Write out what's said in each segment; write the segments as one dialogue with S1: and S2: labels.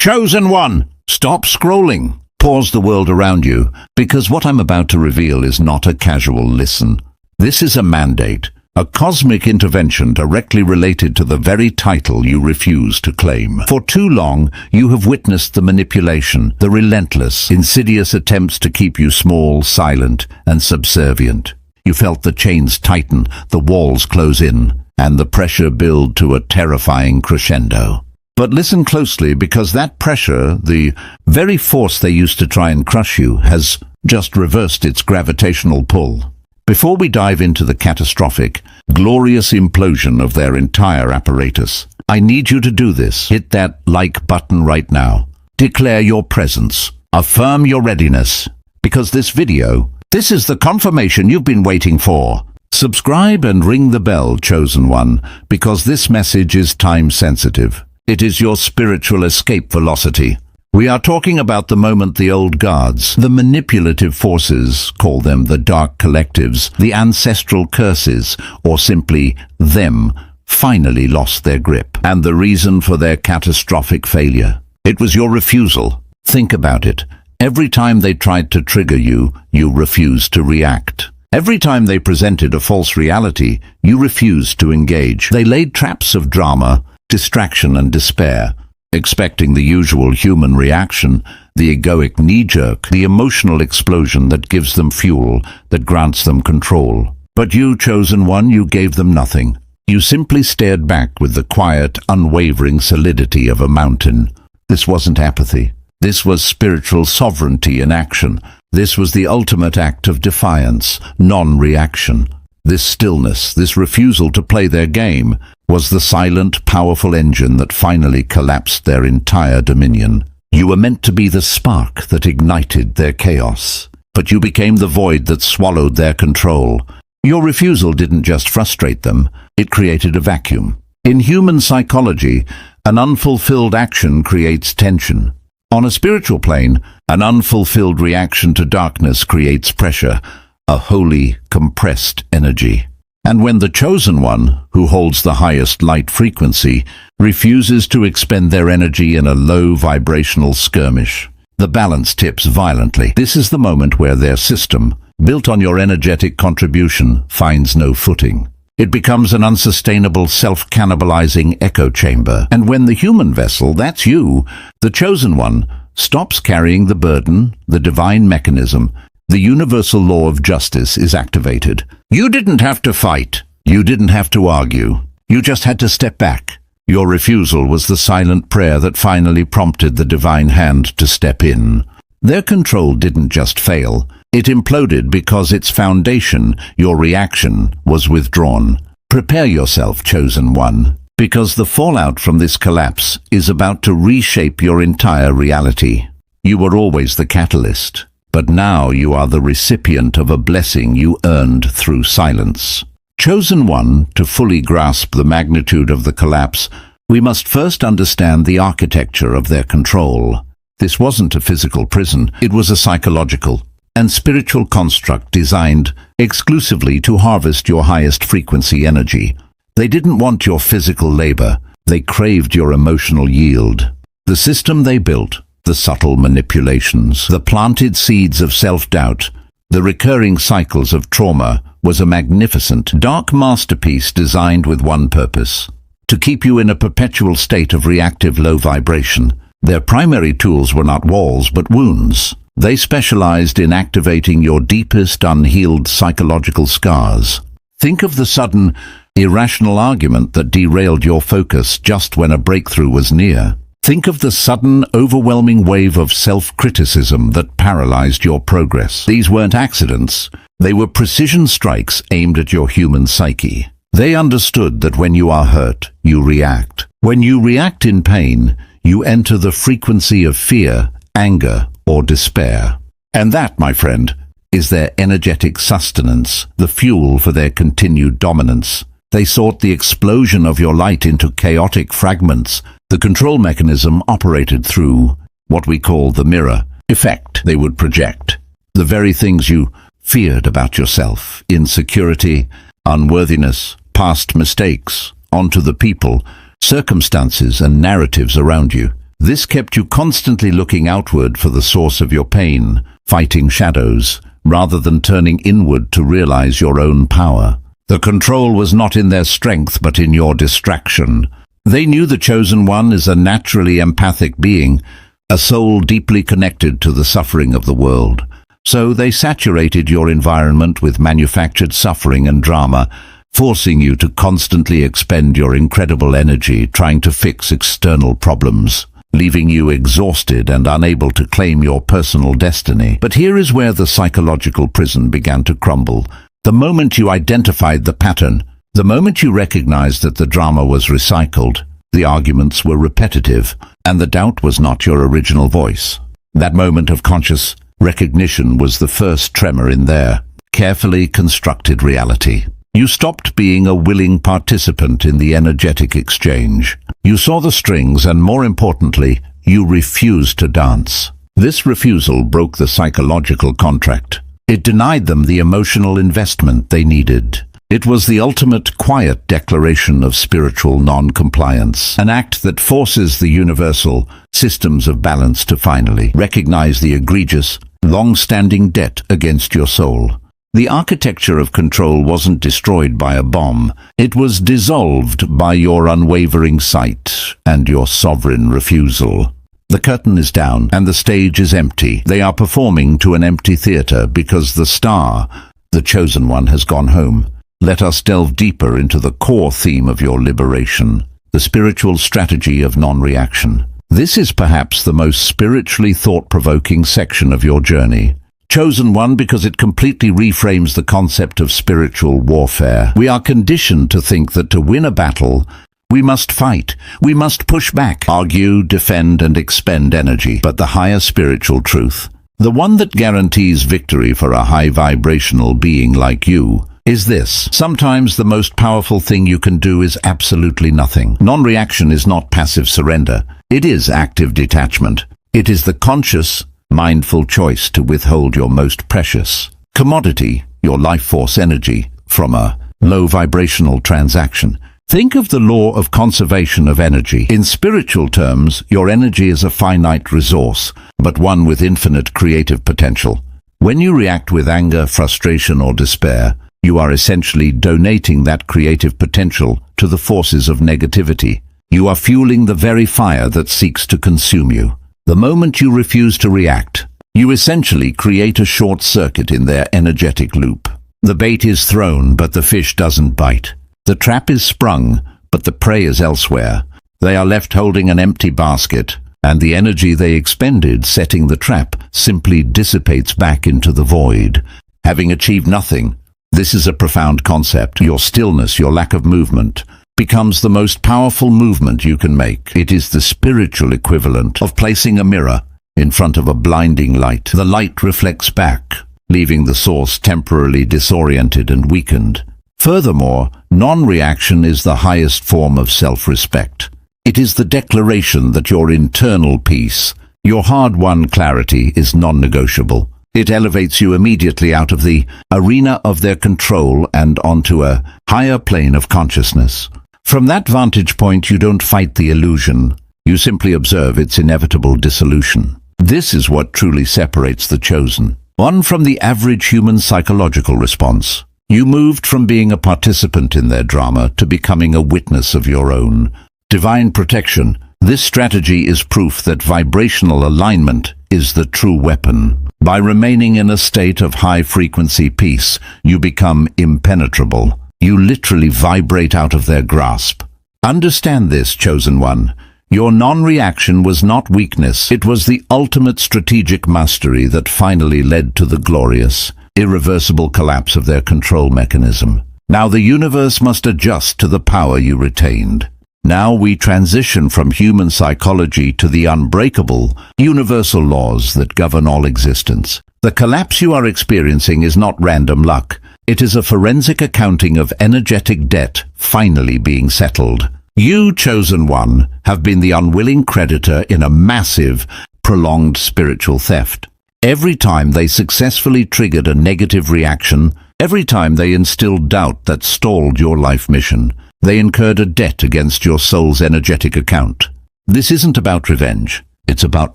S1: Chosen one, stop scrolling. Pause the world around you, because what I'm about to reveal is not a casual listen. This is a mandate, a cosmic intervention directly related to the very title you refuse to claim. For too long, you have witnessed the manipulation, the relentless, insidious attempts to keep you small, silent, and subservient. You felt the chains tighten, the walls close in, and the pressure build to a terrifying crescendo. But listen closely, because that pressure, the very force they used to try and crush you, has just reversed its gravitational pull. Before we dive into the catastrophic, glorious implosion of their entire apparatus, I need you to do this. Hit that like button right now. Declare your presence. Affirm your readiness. Because this is the confirmation you've been waiting for. Subscribe and ring the bell, chosen one, because this message is time-sensitive. It is your spiritual escape velocity. We are talking about the moment the old guards, the manipulative forces, call them the dark collectives, the ancestral curses, or simply them, finally lost their grip. And the reason for their catastrophic failure? It was your refusal. Think about it. Every time they tried to trigger you, you refused to react. Every time they presented a false reality, you refused to engage. They laid traps of drama, distraction and despair, expecting the usual human reaction, the egoic knee-jerk, the emotional explosion that gives them fuel, that grants them control. But you, chosen one, you gave them nothing. You simply stared back with the quiet, unwavering solidity of a mountain. This wasn't apathy. This was spiritual sovereignty in action. This was the ultimate act of defiance, non-reaction. This stillness, this refusal to play their game, was the silent, powerful engine that finally collapsed their entire dominion. You were meant to be the spark that ignited their chaos, but you became the void that swallowed their control. Your refusal didn't just frustrate them, it created a vacuum. In human psychology, an unfulfilled action creates tension. On a spiritual plane, an unfulfilled reaction to darkness creates pressure, a holy, compressed energy. And when the chosen one, who holds the highest light frequency, refuses to expend their energy in a low vibrational skirmish, the balance tips violently. This is the moment where their system, built on your energetic contribution, finds no footing. It becomes an unsustainable, self-cannibalizing echo chamber. And when the human vessel, that's you, the chosen one, stops carrying the burden, the divine mechanism, the universal law of justice is activated. You didn't have to fight. You didn't have to argue. You just had to step back. Your refusal was the silent prayer that finally prompted the divine hand to step in. Their control didn't just fail. It imploded because its foundation, your reaction, was withdrawn. Prepare yourself, chosen one, because the fallout from this collapse is about to reshape your entire reality. You were always the catalyst. But now you are the recipient of a blessing you earned through silence. Chosen one, to fully grasp the magnitude of the collapse, we must first understand the architecture of their control. This wasn't a physical prison, it was a psychological and spiritual construct designed exclusively to harvest your highest frequency energy. They didn't want your physical labor, they craved your emotional yield. The system they built, the subtle manipulations, the planted seeds of self-doubt, the recurring cycles of trauma, was a magnificent, dark masterpiece designed with one purpose: to keep you in a perpetual state of reactive low vibration. Their primary tools were not walls but wounds. They specialized in activating your deepest unhealed psychological scars. Think of the sudden, irrational argument that derailed your focus just when a breakthrough was near. Think of the sudden, overwhelming wave of self-criticism that paralyzed your progress. These weren't accidents. They were precision strikes aimed at your human psyche. They understood that when you are hurt, you react. When you react in pain, you enter the frequency of fear, anger, or despair. And that, my friend, is their energetic sustenance, the fuel for their continued dominance. They sought the explosion of your light into chaotic fragments. The control mechanism operated through what we call the mirror effect. They would project the very things you feared about yourself, insecurity, unworthiness, past mistakes, onto the people, circumstances, and narratives around you. This kept you constantly looking outward for the source of your pain, fighting shadows, rather than turning inward to realize your own power. The control was not in their strength, but in your distraction. They knew the Chosen One is a naturally empathic being, a soul deeply connected to the suffering of the world. So they saturated your environment with manufactured suffering and drama, forcing you to constantly expend your incredible energy trying to fix external problems, leaving you exhausted and unable to claim your personal destiny. But here is where the psychological prison began to crumble. The moment you identified the pattern, the moment you recognized that the drama was recycled, the arguments were repetitive, and the doubt was not your original voice. That moment of conscious recognition was the first tremor in their carefully constructed reality. You stopped being a willing participant in the energetic exchange. You saw the strings and, more importantly, you refused to dance. This refusal broke the psychological contract. It denied them the emotional investment they needed. It was the ultimate quiet declaration of spiritual non-compliance, an act that forces the universal systems of balance to finally recognize the egregious, long-standing debt against your soul. The architecture of control wasn't destroyed by a bomb. It was dissolved by your unwavering sight and your sovereign refusal. The curtain is down and the stage is empty. They are performing to an empty theater because the star, the Chosen One, has gone home. Let us delve deeper into the core theme of your liberation, the spiritual strategy of non-reaction. This is perhaps the most spiritually thought-provoking section of your journey. Chosen One because it completely reframes the concept of spiritual warfare. We are conditioned to think that to win a battle, we must fight, we must push back, argue, defend, and expend energy. But the higher spiritual truth, the one that guarantees victory for a high-vibrational being like you, is this: sometimes the most powerful thing you can do is absolutely nothing. Non-reaction is not passive surrender. It is active detachment. It is the conscious, mindful choice to withhold your most precious commodity, your life force energy, from a low-vibrational transaction. Think of the law of conservation of energy. In spiritual terms, your energy is a finite resource, but one with infinite creative potential. When you react with anger, frustration, or despair, you are essentially donating that creative potential to the forces of negativity. You are fueling the very fire that seeks to consume you. The moment you refuse to react, you essentially create a short circuit in their energetic loop. The bait is thrown, but the fish doesn't bite. The trap is sprung, but the prey is elsewhere. They are left holding an empty basket, and the energy they expended setting the trap simply dissipates back into the void, having achieved nothing. This is a profound concept. Your stillness, your lack of movement, becomes the most powerful movement you can make. It is the spiritual equivalent of placing a mirror in front of a blinding light. The light reflects back, leaving the source temporarily disoriented and weakened. Furthermore, non-reaction is the highest form of self-respect. It is the declaration that your internal peace, your hard-won clarity, is non-negotiable. It elevates you immediately out of the arena of their control and onto a higher plane of consciousness. From that vantage point, you don't fight the illusion. You simply observe its inevitable dissolution. This is what truly separates the Chosen One from the average human psychological response. You moved from being a participant in their drama to becoming a witness of your own divine protection. This strategy is proof that vibrational alignment is the true weapon. By remaining in a state of high-frequency peace, you become impenetrable. You literally vibrate out of their grasp. Understand this, Chosen One. Your non-reaction was not weakness. It was the ultimate strategic mastery that finally led to the glorious, irreversible collapse of their control mechanism. Now the universe must adjust to the power you retained. Now we transition from human psychology to the unbreakable, universal laws that govern all existence. The collapse you are experiencing is not random luck. It is a forensic accounting of energetic debt finally being settled. You, Chosen One, have been the unwilling creditor in a massive, prolonged spiritual theft. Every time they successfully triggered a negative reaction, every time they instilled doubt that stalled your life mission, they incurred a debt against your soul's energetic account. This isn't about revenge, it's about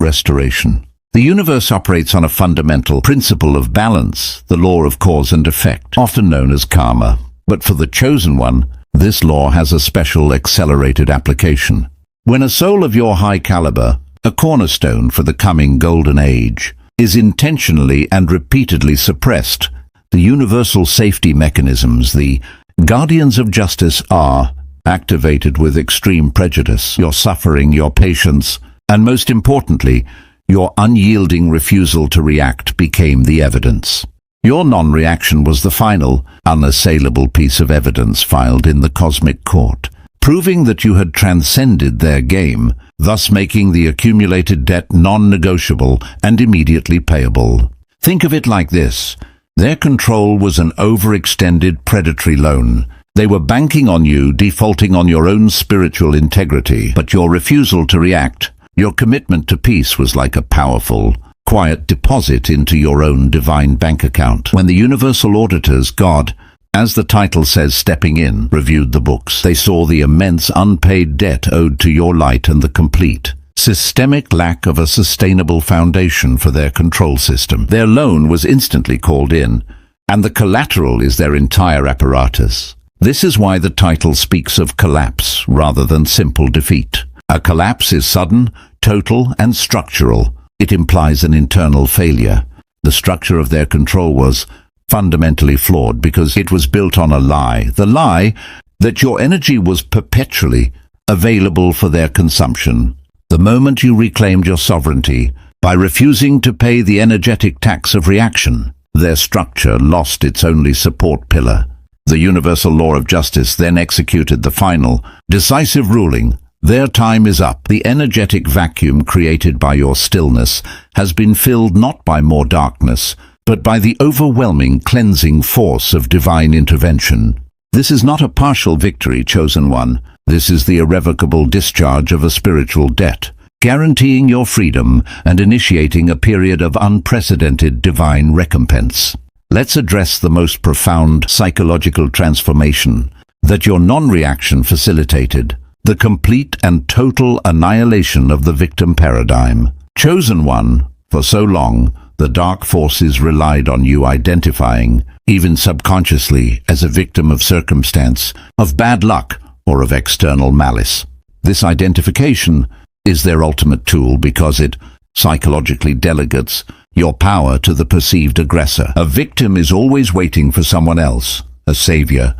S1: restoration. The universe operates on a fundamental principle of balance, the law of cause and effect, often known as karma. But for the chosen one, this law has a special accelerated application. When a soul of your high caliber, a cornerstone for the coming golden age, is intentionally and repeatedly suppressed, the universal safety mechanisms, the guardians of justice, are activated with extreme prejudice. Your suffering, your patience, and most importantly, your unyielding refusal to react became the evidence. Your non-reaction was the final, unassailable piece of evidence filed in the cosmic court, proving that you had transcended their game, thus making the accumulated debt non-negotiable and immediately payable. Think of it like this. Their control was an overextended predatory loan. They were banking on you, defaulting on your own spiritual integrity, but your refusal to react, your commitment to peace, was like a powerful, quiet deposit into your own divine bank account. When the universal auditors, God, as the title says, stepping in, reviewed the books, they saw the immense unpaid debt owed to your light and the complete, systemic lack of a sustainable foundation for their control system. Their loan was instantly called in, and the collateral is their entire apparatus. This is why the title speaks of collapse rather than simple defeat. A collapse is sudden, total, and structural. It implies an internal failure. The structure of their control was fundamentally flawed because it was built on a lie. The lie that your energy was perpetually available for their consumption. The moment you reclaimed your sovereignty by refusing to pay the energetic tax of reaction, their structure lost its only support pillar. The universal law of justice then executed the final, decisive ruling. Their time is up. The energetic vacuum created by your stillness has been filled not by more darkness, but by the overwhelming cleansing force of divine intervention. This is not a partial victory, chosen one. This is the irrevocable discharge of a spiritual debt, guaranteeing your freedom and initiating a period of unprecedented divine recompense. Let's address the most profound psychological transformation that your non-reaction facilitated. The complete and total annihilation of the victim paradigm. Chosen one, for so long, the dark forces relied on you identifying, even subconsciously, as a victim of circumstance, of bad luck, or of external malice. This identification is their ultimate tool because it psychologically delegates your power to the perceived aggressor. A victim is always waiting for someone else, a savior,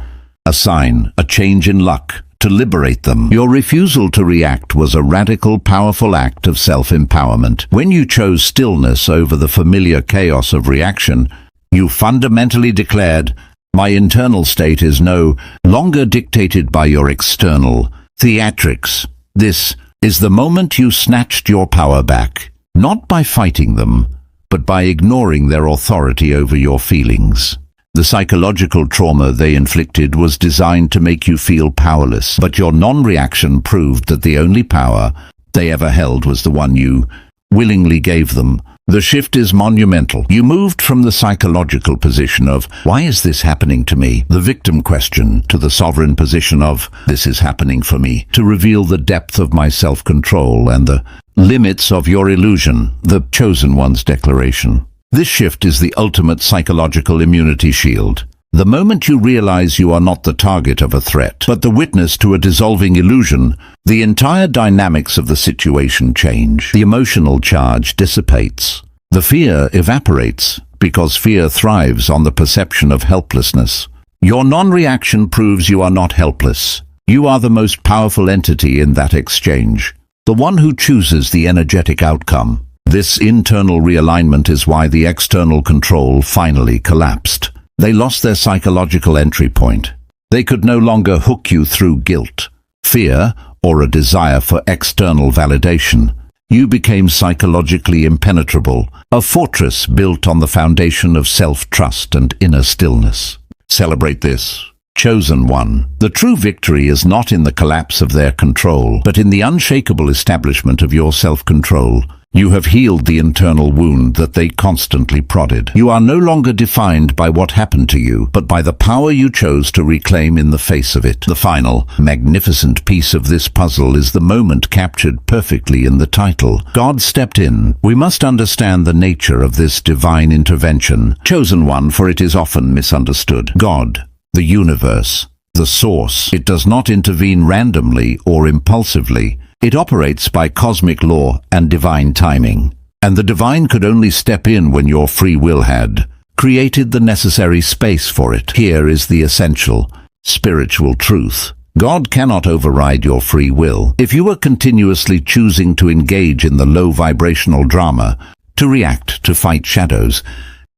S1: a sign, a change in luck, to liberate them. Your refusal to react was a radical, powerful act of self-empowerment. When you chose stillness over the familiar chaos of reaction, you fundamentally declared, my internal state is no longer dictated by your external theatrics. This is the moment you snatched your power back, not by fighting them, but by ignoring their authority over your feelings. The psychological trauma they inflicted was designed to make you feel powerless, but your non-reaction proved that the only power they ever held was the one you willingly gave them. The shift is monumental. You moved from the psychological position of, why is this happening to me? The victim question, to the sovereign position of, this is happening for me, to reveal the depth of my self-control and the limits of your illusion, the chosen one's declaration. This shift is the ultimate psychological immunity shield. The moment you realize you are not the target of a threat, but the witness to a dissolving illusion, the entire dynamics of the situation change. The emotional charge dissipates. The fear evaporates, because fear thrives on the perception of helplessness. Your non-reaction proves you are not helpless. You are the most powerful entity in that exchange, the one who chooses the energetic outcome. This internal realignment is why the external control finally collapsed. They lost their psychological entry point. They could no longer hook you through guilt, fear, or a desire for external validation. You became psychologically impenetrable, a fortress built on the foundation of self-trust and inner stillness. Celebrate this, chosen one. The true victory is not in the collapse of their control, but in the unshakable establishment of your self-control. You have healed the internal wound that they constantly prodded. You are no longer defined by what happened to you, but by the power you chose to reclaim in the face of it. The final, magnificent piece of this puzzle is the moment captured perfectly in the title. God stepped in. We must understand the nature of this divine intervention, chosen one, for it is often misunderstood. God, the universe, the source. It does not intervene randomly or impulsively. It operates by cosmic law and divine timing. And the divine could only step in when your free will had created the necessary space for it. Here is the essential, spiritual truth. God cannot override your free will. If you are continuously choosing to engage in the low vibrational drama, to react, to fight shadows,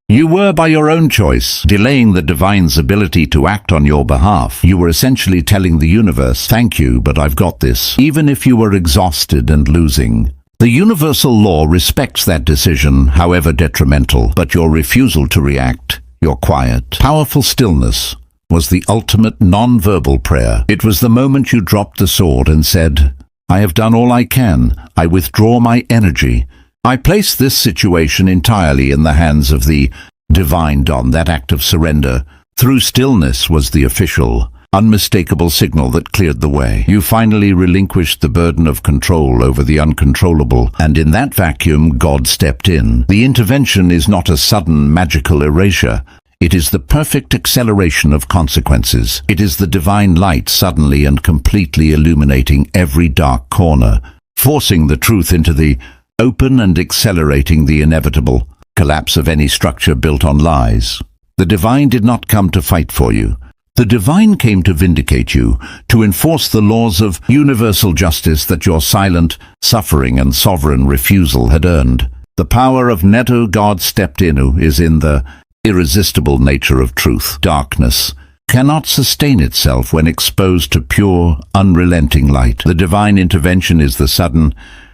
S1: you were, by your own choice, delaying the divine's ability to act on your behalf. You were essentially telling the universe, "Thank you, but I've got this," even if you were exhausted and losing. The universal law respects that decision, however detrimental, but your refusal to react, your quiet, powerful stillness, was the ultimate non-verbal prayer. It was the moment you dropped the sword and said, "I have done all I can. I withdraw my energy. I place this situation entirely in the hands of the divine dawn." That act of surrender, through stillness, was the official, unmistakable signal that cleared the way. You finally relinquished the burden of control over the uncontrollable, and in that vacuum, God stepped in. The intervention is not a sudden magical erasure. It is the perfect acceleration of consequences. It is the divine light suddenly and completely illuminating every dark corner, forcing the truth into the open and accelerating the inevitable collapse of any structure built on lies. The divine did not come to fight for you. The divine came to vindicate you, to enforce the laws of universal justice that your silent, suffering and sovereign refusal had earned. The power of Neto God stepped in is in the irresistible nature of truth. Darkness cannot sustain itself when exposed to pure, unrelenting light. The divine intervention is the sudden,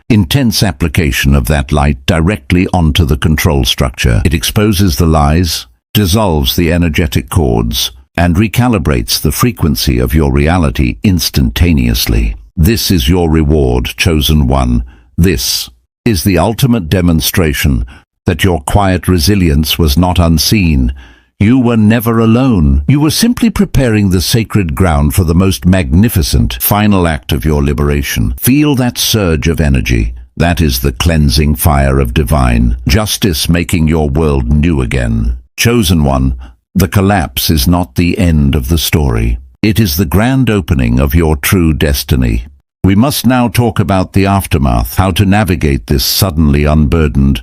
S1: intense application of that light directly onto the control structure. It exposes the lies, dissolves the energetic cords, and recalibrates the frequency of your reality instantaneously. This is your reward, chosen one. This is the ultimate demonstration that your quiet resilience was not unseen. You were never alone. You were simply preparing the sacred ground for the most magnificent final act of your liberation. Feel that surge of energy. That is the cleansing fire of divine justice making your world new again. Chosen one, the collapse is not the end of the story. It is the grand opening of your true destiny. We must now talk about the aftermath, how to navigate this suddenly unburdened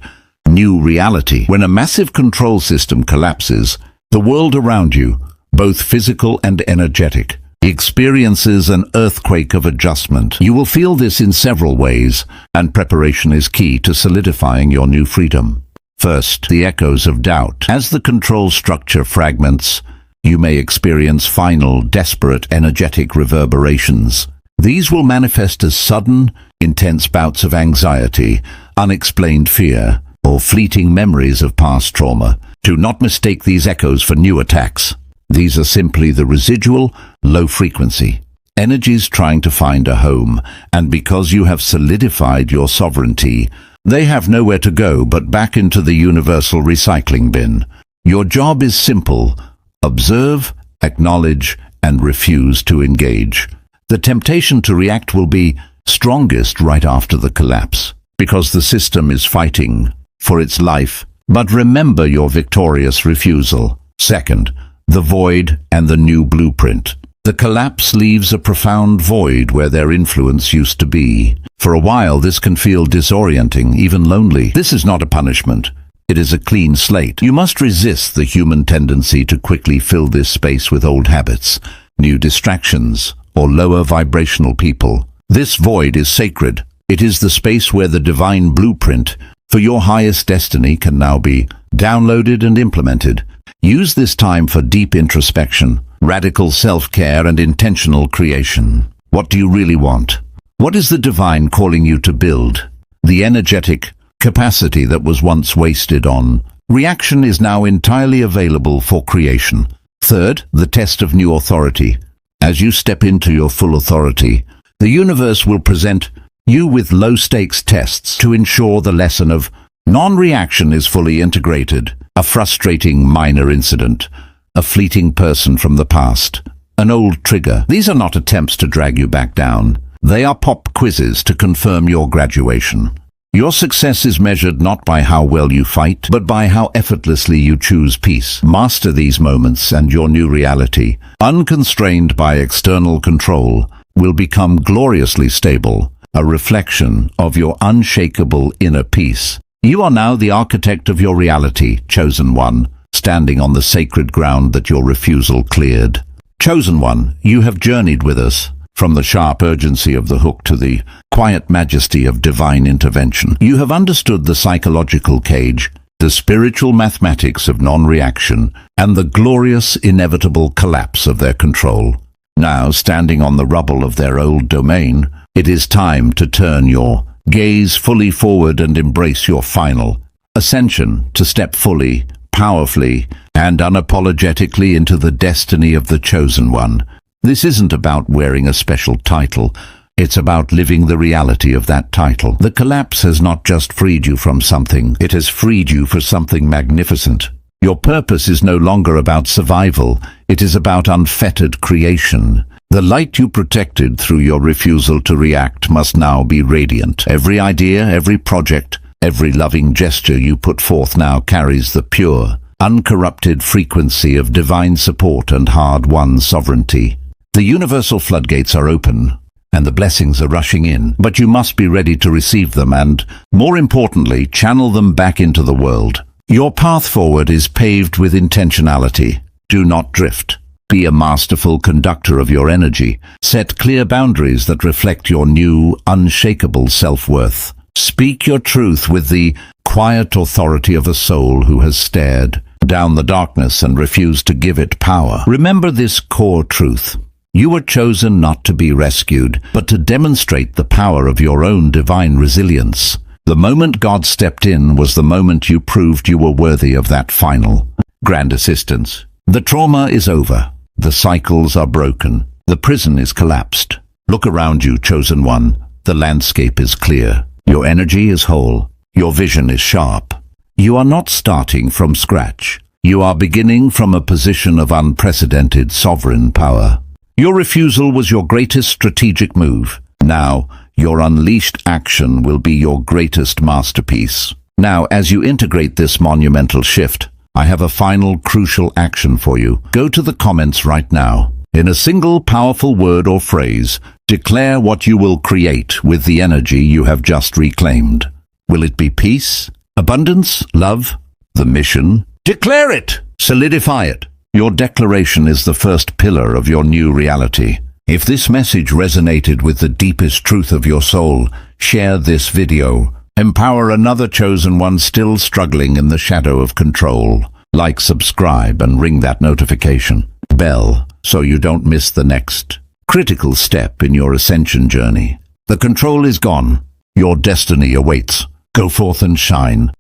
S1: new reality. When a massive control system collapses, the world around you, both physical and energetic, experiences an earthquake of adjustment. You will feel this in several ways, and preparation is key to solidifying your new freedom. First, the echoes of doubt. As the control structure fragments, you may experience final, desperate, energetic reverberations. These will manifest as sudden, intense bouts of anxiety, unexplained fear, or fleeting memories of past trauma. Do not mistake these echoes for new attacks. These are simply the residual, low-frequency energies trying to find a home, and because you have solidified your sovereignty, they have nowhere to go but back into the universal recycling bin. Your job is simple: observe, acknowledge, and refuse to engage. The temptation to react will be strongest right after the collapse, because the system is fighting for its life. But remember your victorious refusal. Second, the void and the new blueprint. The collapse leaves a profound void where their influence used to be. For a while, this can feel disorienting, even lonely. This is not a punishment. It is a clean slate. You must resist the human tendency to quickly fill this space with old habits, new distractions, or lower vibrational people. This void is sacred. It is the space where the divine blueprint for your highest destiny can now be downloaded and implemented. Use this time for deep introspection, radical self-care, and intentional creation. What do you really want? What is the divine calling you to build? The energetic capacity that was once wasted on reaction is now entirely available for creation. Third, the test of new authority. As you step into your full authority, the universe will present you with low-stakes tests to ensure the lesson of non-reaction is fully integrated. A frustrating minor incident, a fleeting person from the past, an old trigger. These are not attempts to drag you back down. They are pop quizzes to confirm your graduation. Your success is measured not by how well you fight, but by how effortlessly you choose peace. Master these moments and your new reality, unconstrained by external control, will become gloriously stable, a reflection of your unshakable inner peace. You are now the architect of your reality, chosen one, standing on the sacred ground that your refusal cleared. Chosen one, you have journeyed with us, from the sharp urgency of the hook to the quiet majesty of divine intervention. You have understood the psychological cage, the spiritual mathematics of non-reaction, and the glorious, inevitable collapse of their control. Now, standing on the rubble of their old domain, it is time to turn your gaze fully forward and embrace your final ascension, to step fully, powerfully, and unapologetically into the destiny of the chosen one. This isn't about wearing a special title. It's about living the reality of that title. The collapse has not just freed you from something, it has freed you for something magnificent. Your purpose is no longer about survival, it is about unfettered creation. The light you protected through your refusal to react must now be radiant. Every idea, every project, every loving gesture you put forth now carries the pure, uncorrupted frequency of divine support and hard-won sovereignty. The universal floodgates are open, and the blessings are rushing in, but you must be ready to receive them and, more importantly, channel them back into the world. Your path forward is paved with intentionality. Do not drift. Be a masterful conductor of your energy. Set clear boundaries that reflect your new, unshakable self-worth. Speak your truth with the quiet authority of a soul who has stared down the darkness and refused to give it power. Remember this core truth. You were chosen not to be rescued, but to demonstrate the power of your own divine resilience. The moment God stepped in was the moment you proved you were worthy of that final grand assistance. The trauma is over. The cycles are broken. The prison is collapsed. Look around you, chosen one. The landscape is clear. Your energy is whole. Your vision is sharp. You are not starting from scratch. You are beginning from a position of unprecedented sovereign power. Your refusal was your greatest strategic move. Now, your unleashed action will be your greatest masterpiece. Now, as you integrate this monumental shift, I have a final crucial action for you. Go to the comments right now. In a single powerful word or phrase, declare what you will create with the energy you have just reclaimed. Will it be peace, abundance, love, the mission? Declare it! Solidify it! Your declaration is the first pillar of your new reality. If this message resonated with the deepest truth of your soul, share this video. Empower another chosen one still struggling in the shadow of control. Like, subscribe, and ring that notification bell so you don't miss the next critical step in your ascension journey. The control is gone. Your destiny awaits. Go forth and shine.